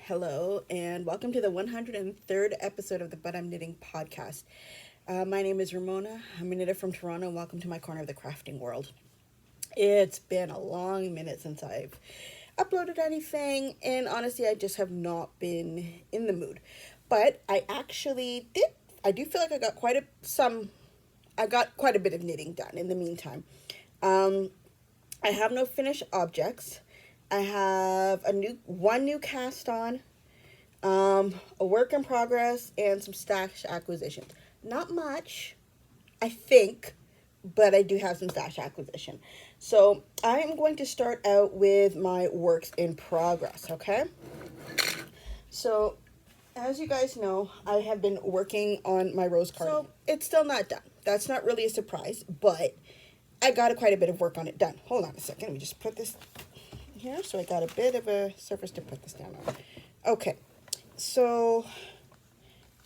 Hello, and welcome to the 103rd episode of the But I'm Knitting podcast. My name is Ramona. I'm a knitter from Toronto, and welcome to my corner of the crafting world. It's been a long minute since I've uploaded anything, and honestly, I just have not been in the mood. But I actually did. I do feel like I got quite a bit of knitting done in the meantime. Um, I have no finished objects. I have one new cast on, a work in progress, and some stash acquisitions. Not much, I think, but I do have some stash acquisition. So I am going to start out with my works in progress, okay? So as you guys know, I have been working on my rose cardigan. So it's still not done. That's not really a surprise, but I got quite a bit of work on it done. Hold on a second. Let me just put this here. So I got a bit of a surface to put this down on. Okay. So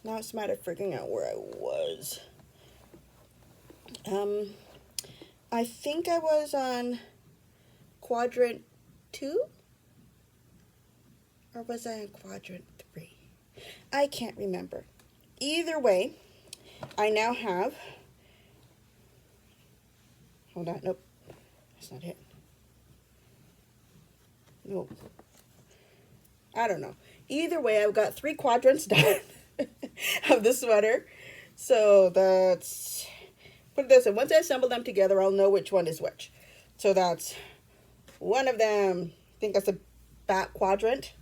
now it's a matter of figuring out where I was. I think I was on quadrant 2, or was I on quadrant 3? I can't remember. Either way, I now have, hold on, nope, that's not it. Nope. I don't know. Either way, I've got 3 quadrants done of the sweater. So that's, put it this way, once I assemble them together, I'll know which one is which. So that's one of them. I think that's a back quadrant.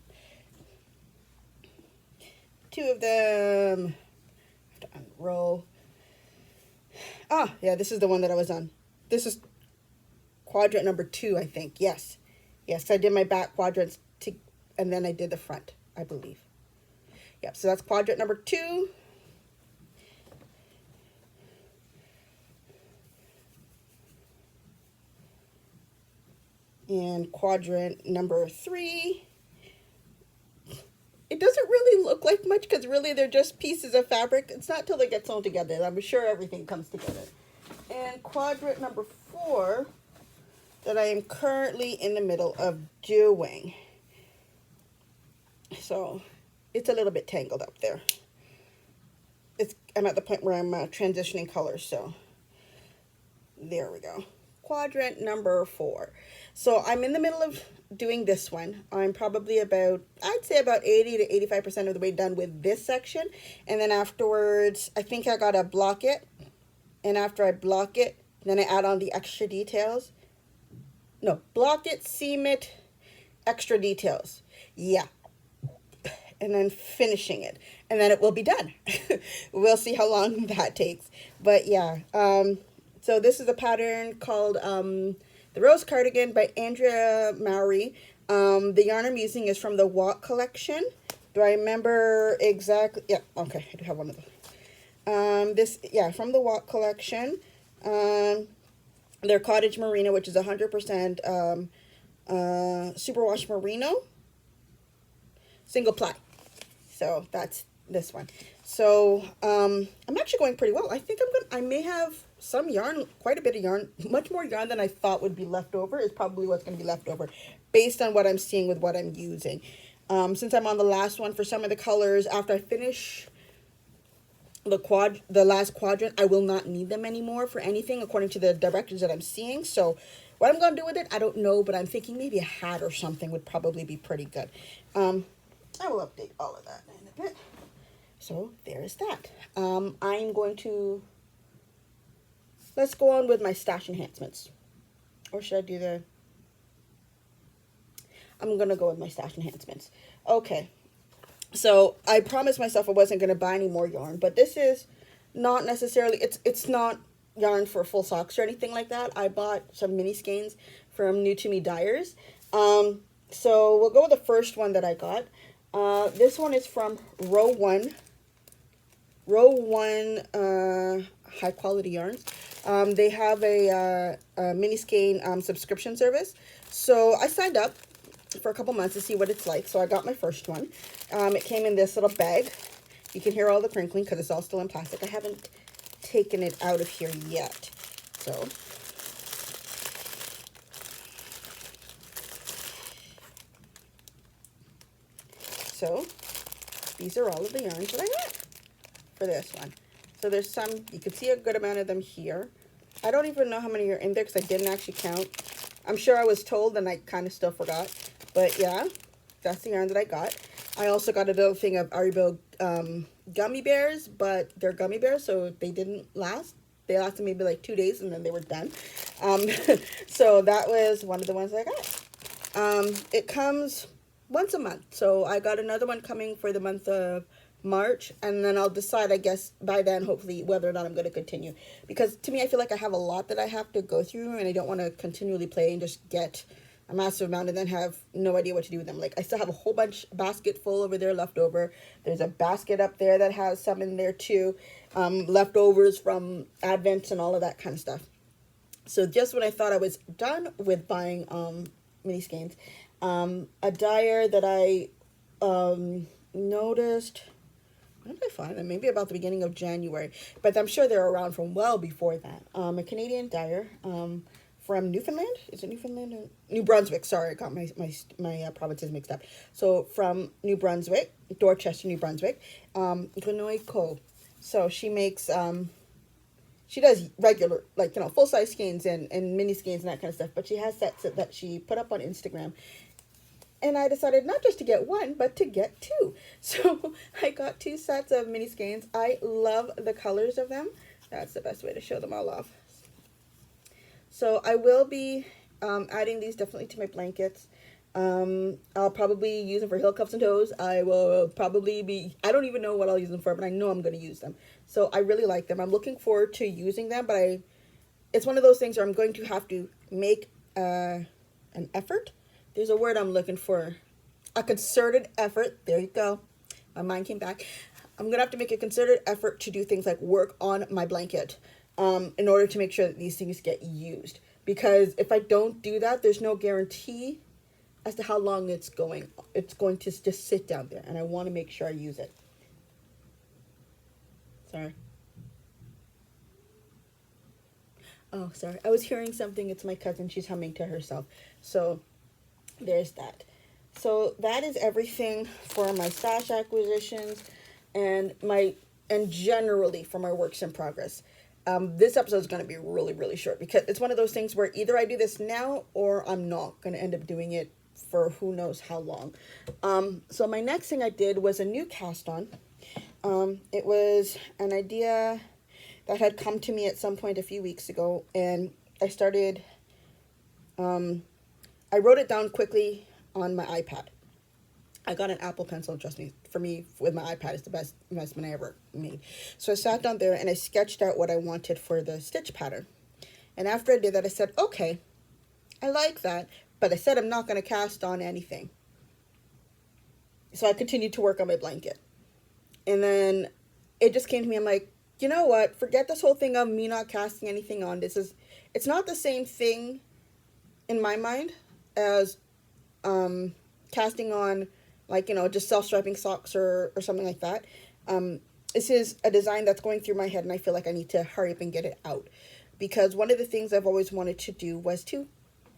2 of them. I have to unroll. Ah, yeah, this is the one that I was on. This is quadrant number 2, I think. Yes. Yes, I did my back quadrants and then I did the front, I believe. Yep, so that's quadrant number 2. And quadrant number 3. It doesn't really look like much because really they're just pieces of fabric. It's not till they get sewn together. I'm sure everything comes together. And quadrant number 4 that I am currently in the middle of doing. So it's a little bit tangled up there. I'm at the point where I'm transitioning colors, so there we go. Quadrant number 4. So I'm in the middle of doing this one. I'm probably I'd say about 80 to 85% of the way done with this section. And then afterwards, I think I gotta block it. And after I block it, then I add on the extra details. No, block it, seam it, extra details. Yeah. And then finishing it. And then it will be done. We'll see how long that takes. But yeah, so this is a pattern called The Rose Cardigan by Andrea Mowry. The yarn I'm using is from the Walk collection. Do I remember exactly? Yeah, okay, I do have one of them. From the Walk collection. Their Cottage Merino, which is 100% superwash merino. Single ply. So that's this one. So I'm actually going pretty well. I think I may have some yarn, quite a bit of yarn, much more yarn than I thought would be left over is probably what's going to be left over based on what I'm seeing with what I'm using. Since I'm on the last one for some of the colors, after I finish the last quadrant, I will not need them anymore for anything according to the directions that I'm seeing. So what I'm going to do with it, I don't know, but I'm thinking maybe a hat or something would probably be pretty good. I will update all of that in a bit. So there's that. I'm going to, let's go on with my stash enhancements. Or should I do I'm going to go with my stash enhancements. Okay. So I promised myself I wasn't going to buy any more yarn, but this is not necessarily, it's not yarn for full socks or anything like that. I bought some mini skeins from New to Me Dyers. So we'll go with the first one that I got. This one is from Row 1 High Quality Yarns. They have a mini skein subscription service. So I signed up for a couple months to see what it's like. So I got my first one. It came in this little bag. You can hear all the crinkling because it's all still in plastic. I haven't taken it out of here yet. So So these are all of the yarns that I got for this one. So there's some, you can see a good amount of them here. I don't even know how many are in there because I didn't actually count. I'm sure I was told and I kind of still forgot. But yeah, that's the yarn that I got. I also got a little thing of Aribo gummy bears, but they're gummy bears, so they didn't last. They lasted maybe like 2 days and then they were done. So that was one of the ones I got. It comes once a month. So I got another one coming for the month of March, and then I'll decide, I guess, by then, hopefully, whether or not I'm going to continue. Because to me, I feel like I have a lot that I have to go through, and I don't want to continually play and just get a massive amount and then have no idea what to do with them. Like, I still have a whole basket full over there left over. There's a basket up there that has some in there too, leftovers from Advent and all of that kind of stuff. So just when I thought I was done with buying mini skeins, a dyer that I noticed, when did I find them? Maybe about the beginning of January, but I'm sure they're around from well before that. A Canadian dyer from Newfoundland. Is it Newfoundland or New Brunswick? Sorry, I got my provinces mixed up. So from New Brunswick, Dorchester, New Brunswick, Glenoi Co. So she makes she does regular, like, you know, full-size skeins and mini skeins and that kind of stuff, but she has sets that she put up on Instagram. And I decided not just to get one, but to get two. So I got 2 sets of mini skeins. I love the colors of them. That's the best way to show them all off. So I will be adding these definitely to my blankets. I'll probably use them for heel cuffs and toes. I will probably be, I don't even know what I'll use them for, but I know I'm going to use them. So I really like them. I'm looking forward to using them, but it's one of those things where I'm going to have to make an effort. There's a word I'm looking for. A concerted effort. There you go. My mind came back. I'm going to have to make a concerted effort to do things like work on my blanket in order to make sure that these things get used. Because if I don't do that, there's no guarantee as to how long it's going to just sit down there. And I want to make sure I use it. Sorry. Oh, sorry. I was hearing something. It's my cousin. She's humming to herself. So there's that. So that is everything for my stash acquisitions and generally for my works in progress. This episode is going to be really, really short because it's one of those things where either I do this now or I'm not going to end up doing it for who knows how long. So my next thing I did was a new cast on. It was an idea that had come to me at some point a few weeks ago, and I started, I wrote it down quickly on my iPad. I got an Apple Pencil, trust me, for me, with my iPad, it's the best investment I ever made. So I sat down there and I sketched out what I wanted for the stitch pattern. And after I did that, I said, okay, I like that, but I said I'm not going to cast on anything. So I continued to work on my blanket. And then it just came to me, I'm like, you know what, forget this whole thing of me not casting anything on. It's not the same thing in my mind as casting on, like, you know, just self-striping socks or something like that. This is a design that's going through my head, and I feel like I need to hurry up and get it out. Because one of the things I've always wanted to do was to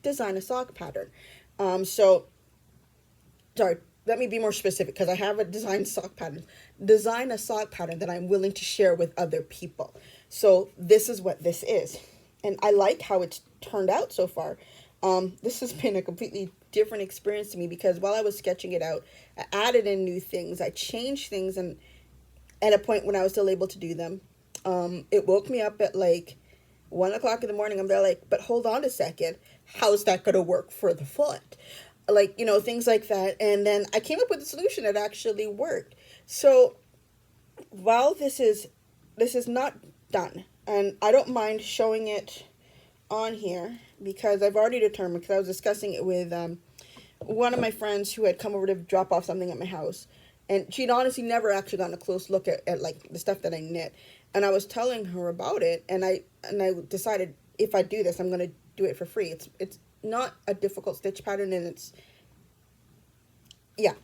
design a sock pattern. Let me be more specific, because I have a design sock pattern. Design a sock pattern that I'm willing to share with other people. So this is what this is. And I like how it's turned out so far. This has been a completely different experience to me, because while I was sketching it out, I added in new things. I changed things, and at a point when I was still able to do them, it woke me up at like 1 o'clock in the morning. I'm there like, but hold on a second. How's that going to work for the foot? Like, you know, things like that. And then I came up with a solution that actually worked. So while this is not done, and I don't mind showing it on here, because I've already determined, because I was discussing it with one of my friends who had come over to drop off something at my house, and she'd honestly never actually gotten a close look at like the stuff that I knit, and I was telling her about it, and I decided if I do this, I'm going to do it for free. It's not a difficult stitch pattern, and yeah,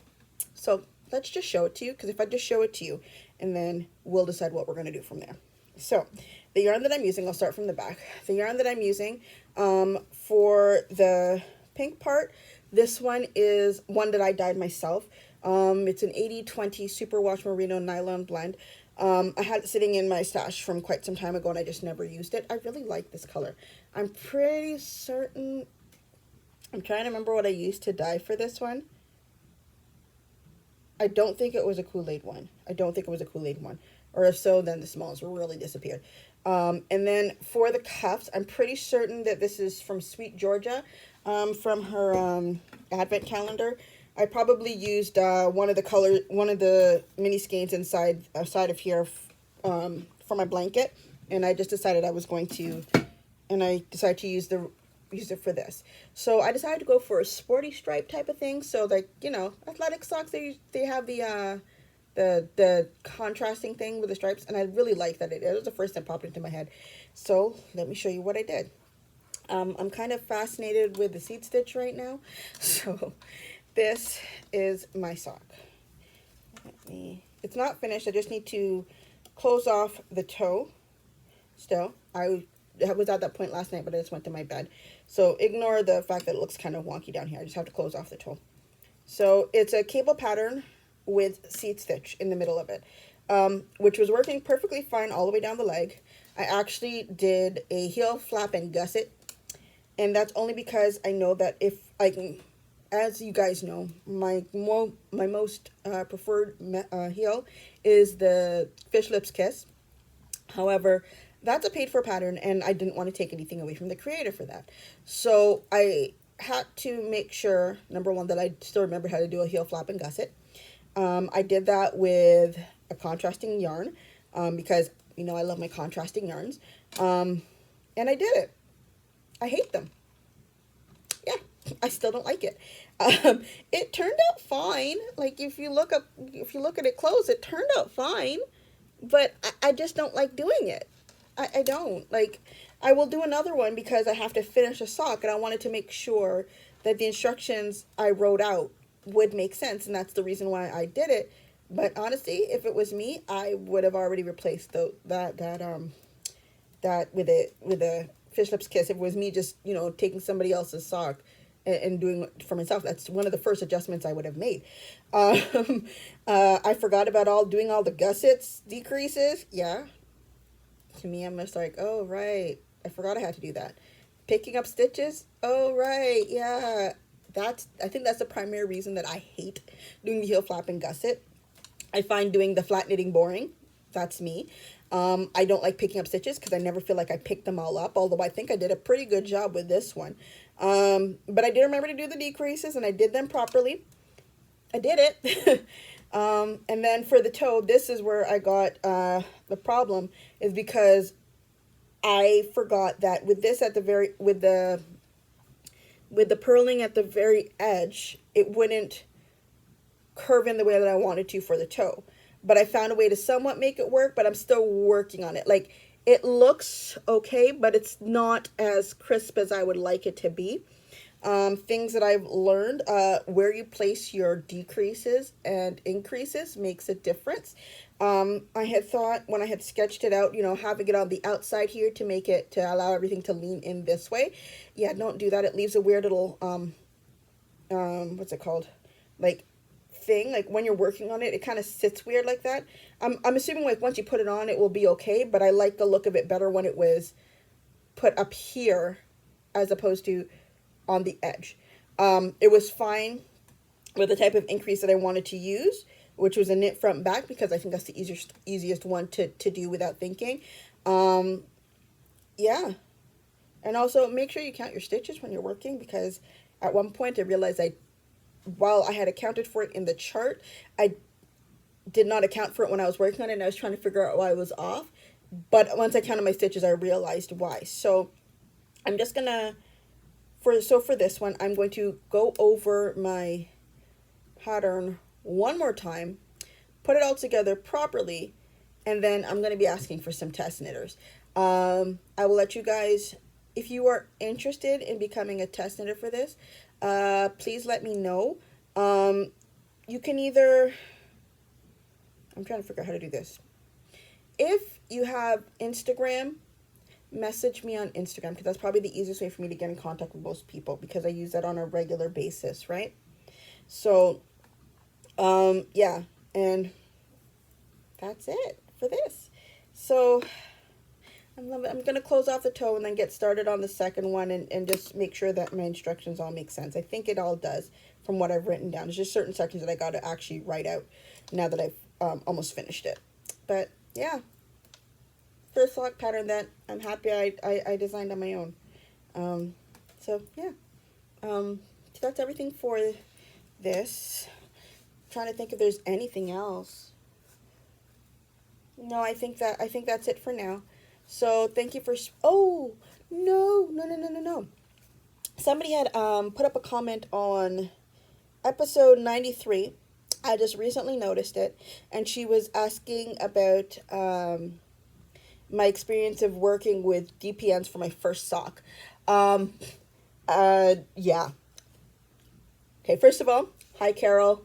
so let's just show it to you, because if I just show it to you, and then we'll decide what we're going to do from there. So the yarn that I'm using, I'll start from the back. The yarn that I'm using for the pink part, This one is one that I dyed myself. It's an 80/20 Superwash Merino Nylon blend. I had it sitting in my stash from quite some time ago and I just never used it. I really like this color. I'm pretty certain, I'm trying to remember what I used to dye for this one. I don't think it was a Kool-Aid one. I don't think it was a Kool-Aid one. Or if so, then the smalls really disappeared. And then for the cuffs, I'm pretty certain that this is from Sweet Georgia, from her advent calendar. I probably used one of the mini skeins inside of here for my blanket, and I just decided I was going to, and I decided to use it for this. So I decided to go for a sporty stripe type of thing. So like, you know, athletic socks, they have the contrasting thing with the stripes, and I really like that. It was the first that popped into my head. So let me show you what I did. I'm kind of fascinated with the seed stitch right now. So this is my sock. It's not finished. I just need to close off the toe still. I was at that point last night, but I just went to my bed. So ignore the fact that it looks kind of wonky down here. I just have to close off the toe. So it's a cable pattern with seed stitch in the middle of it, which was working perfectly fine all the way down the leg. I actually did a heel flap and gusset, and that's only because I know that if I can, as you guys know, my most preferred heel is the Fish Lips Kiss. However, that's a paid for pattern, and I didn't want to take anything away from the creator for that. So I had to make sure, number one, that I still remember how to do a heel flap and gusset. I did that with a contrasting yarn, because, you know, I love my contrasting yarns. And I did it. I hate them. Yeah, I still don't like it. It turned out fine. Like, if you look at it close, it turned out fine. But I just don't like doing it. I don't. Like, I will do another one because I have to finish a sock, and I wanted to make sure that the instructions I wrote out would make sense, and that's the reason why I did it. But honestly, if it was me, I would have already replaced that with a Fish Lips Kiss. If it was me just, you know, taking somebody else's sock and doing it for myself, that's one of the first adjustments I would have made. I forgot about doing all the gussets, decreases. Yeah, to me, I'm just like, oh right, I forgot I had to do that. Picking up stitches, oh right, yeah. I think that's the primary reason that I hate doing the heel flap and gusset. I find doing the flat knitting boring. That's me. I don't like picking up stitches because I never feel like I picked them all up, although I think I did a pretty good job with this one. But I did remember to do the decreases, and I did them properly. I did it. And then for the toe, this is where I got the problem, is because I forgot that with this with the purling at the very edge, it wouldn't curve in the way that I wanted to for the toe. But I found a way to somewhat make it work, but I'm still working on it. Like, it looks okay, but it's not as crisp as I would like it to be. Things that I've learned, where you place your decreases and increases makes a difference. I had thought when I had sketched it out, you know, having it on the outside here to allow everything to lean in this way. Yeah, don't do that. It leaves a weird little, what's it called? Like, thing. Like, when you're working on it, it kind of sits weird like that. I'm assuming, like, once you put it on, it will be okay, but I like the look of it better when it was put up here as opposed to on the edge. It was fine with the type of increase that I wanted to use, which was a knit front back, because I think that's the easiest one to do without thinking. Yeah. And also make sure you count your stitches when you're working, because at one point I realized while I had accounted for it in the chart, I did not account for it when I was working on it, and I was trying to figure out why I was off. But once I counted my stitches, I realized why. So I'm just gonna, for this one, I'm going to go over my pattern one more time, put it all together properly, and then I'm going to be asking for some test knitters. I will let you guys, if you are interested in becoming a test knitter for this, please let me know. You can either, I'm trying to figure out how to do this. If you have Instagram, message me on Instagram, because that's probably the easiest way for me to get in contact with most people, because I use that on a regular basis, right? So, yeah, and that's it for this. So I'm going to close off the toe and then get started on the second one, and just make sure that my instructions all make sense. I think it all does from what I've written down. There's just certain sections that I got to actually write out now that I've almost finished it. But yeah, first sock pattern that I'm happy I designed on my own. So yeah, so that's everything for this. I'm trying to think if there's anything else. No, I think that's it for now. So thank you for, oh, no. Somebody had put up a comment on episode 93. I just recently noticed it, and she was asking about my experience of working with DPNs for my first sock. Yeah. Okay, first of all, hi, Carol.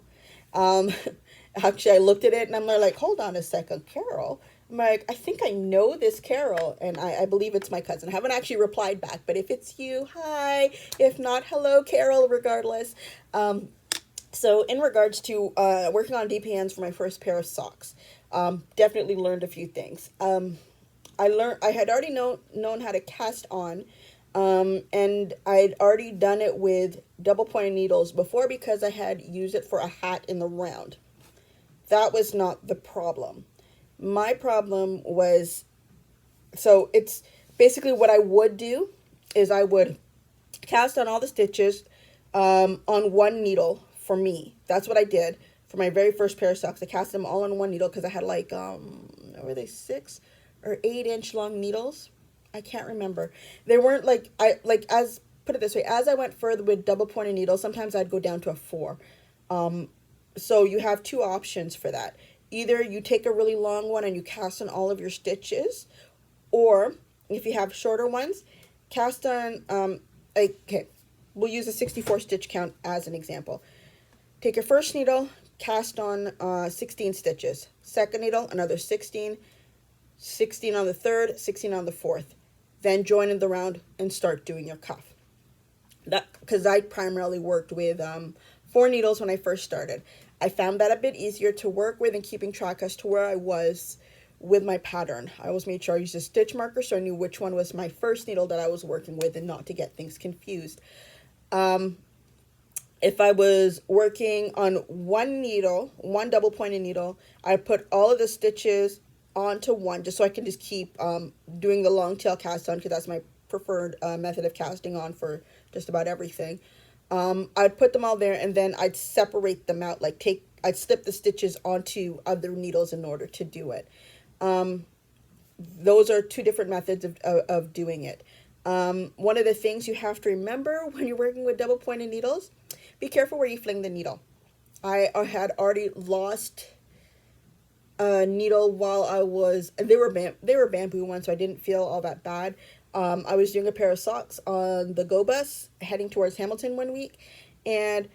Actually, I looked at it and I'm like, hold on a second, Carol. I'm like, I think I know this Carol, and I believe it's my cousin. I haven't actually replied back, but if it's you, hi. If not, hello, Carol, regardless. So in regards to working on DPNs for my first pair of socks, definitely learned a few things. I had already known how to cast on, and I'd already done it with double pointed needles before, because I had used it for a hat in the round. That was not the problem. My problem was, so it's basically what I would do is I would cast on all the stitches on one needle for me. That's what I did for my very first pair of socks. I cast them all on one needle because I had like, were they 6 or 8 inch long needles? I can't remember. They weren't like, put it this way, as I went further with double pointed needles, sometimes I'd go down to a 4. So you have 2 options for that. Either you take a really long one and you cast on all of your stitches, or if you have shorter ones, cast on, okay, we'll use a 64 stitch count as an example. Take your first needle, cast on 16 stitches. Second needle, another 16, 16 on the third, 16 on the fourth. Then join in the round and start doing your cuff. That, because I primarily worked with 4 needles when I first started. I found that a bit easier to work with and keeping track as to where I was with my pattern. I always made sure I used a stitch marker so I knew which one was my first needle that I was working with, and not to get things confused. If I was working on one needle, one double pointed needle, I put all of the stitches onto one, just so I can just keep doing the long tail cast on, because that's my preferred method of casting on for just about everything. I'd put them all there, and then I'd separate them out, I'd slip the stitches onto other needles in order to do it. Those are 2 different methods of doing it. One of the things you have to remember when you're working with double pointed needles, be careful where you fling the needle. I had already lost a needle while I was, they were bamboo ones, so I didn't feel all that bad. I was doing a pair of socks on the go bus heading towards Hamilton one week, and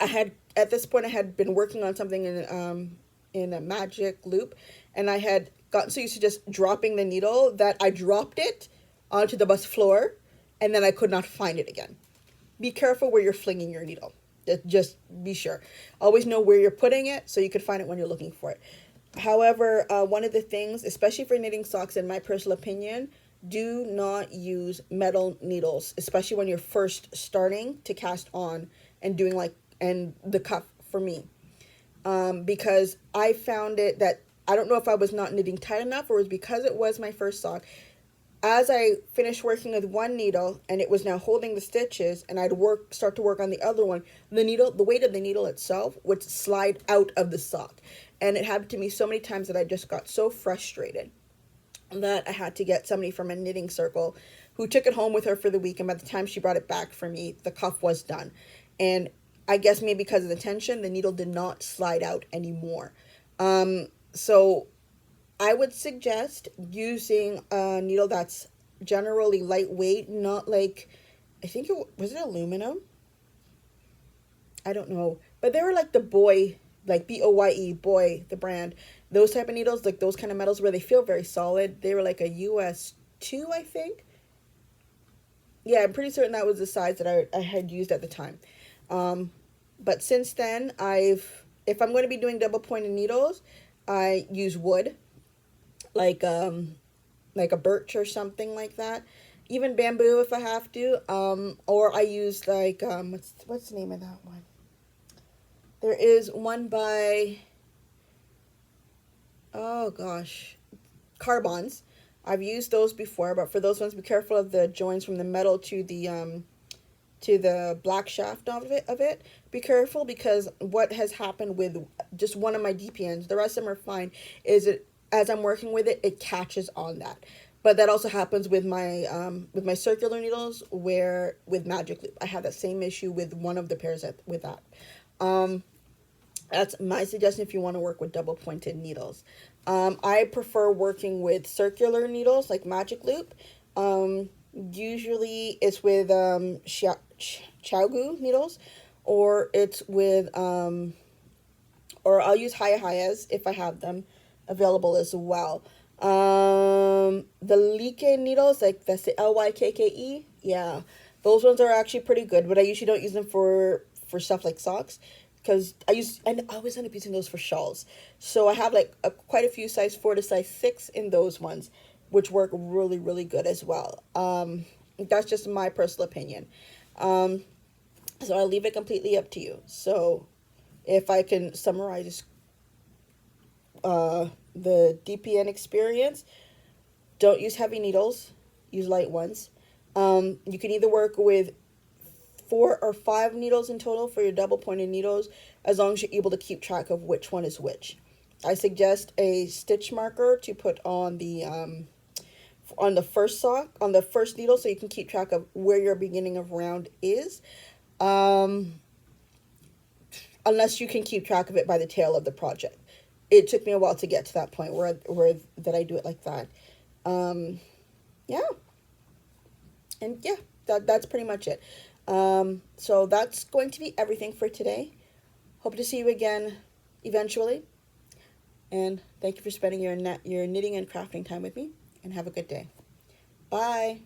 at this point I had been working on something in a magic loop, and I had gotten so used to just dropping the needle that I dropped it onto the bus floor, and then I could not find it again. Be careful where you're flinging your needle. Just be sure. Always know where you're putting it so you can find it when you're looking for it. However, one of the things, especially for knitting socks, in my personal opinion, do not use metal needles, especially when you're first starting to cast on and doing and the cuff for me. Because I found it that, I don't know if I was not knitting tight enough or it was because it was my first sock. As I finished working with one needle and it was now holding the stitches, and I'd start to work on the other one, the weight of the needle itself would slide out of the sock. And it happened to me so many times that I just got so frustrated that I had to get somebody from a knitting circle who took it home with her for the week, and by the time she brought it back for me, the cuff was done. And I guess maybe because of the tension, the needle did not slide out anymore. So I would suggest using a needle that's generally lightweight, not like, I think was it aluminum? I don't know. But they were like the Boy, like Boye, Boy, the brand. Those type of needles, like those kind of metals where they feel very solid. They were like a US 2, I think. Yeah, I'm pretty certain that was the size that I had used at the time. But since then, if I'm going to be doing double pointed needles, I use wood, like like a birch or something like that. Even bamboo if I have to. Or I use like what's the name of that one? There is one by, oh gosh, carbons. I've used those before, but for those ones, be careful of the joints from the metal to the black shaft of it. Be careful, because what has happened with just one of my DPNs, the rest of them are fine, is it, as I'm working with it, it catches on that. But that also happens with my circular needles, where with Magic Loop I have that same issue with one of the pairs with that. Um, that's my suggestion if you want to work with double pointed needles. I prefer working with circular needles like Magic Loop. Usually it's with Chowgu needles, or it's with or I'll use Hayahayas if I have them available as well. The Like needles, like that's the Lykke, yeah, those ones are actually pretty good, but I usually don't use them for stuff like socks, because I always end up using those for shawls. So I have like quite a few size 4 to size 6 in those ones, which work really, really good as well. That's just my personal opinion. So I'll leave it completely up to you. So if I can summarize the DPN experience, don't use heavy needles, use light ones. You can either work with 4 or 5 needles in total for your double pointed needles, as long as you're able to keep track of which one is which. I suggest a stitch marker to put on the first sock, on the first needle, so you can keep track of where your beginning of round is. Unless you can keep track of it by the tail of the project. It took me a while to get to that point where that I do it like that. Yeah. And yeah, that's pretty much it. So that's going to be everything for today. Hope to see you again eventually. And thank you for spending your knitting and crafting time with me. And have a good day. Bye.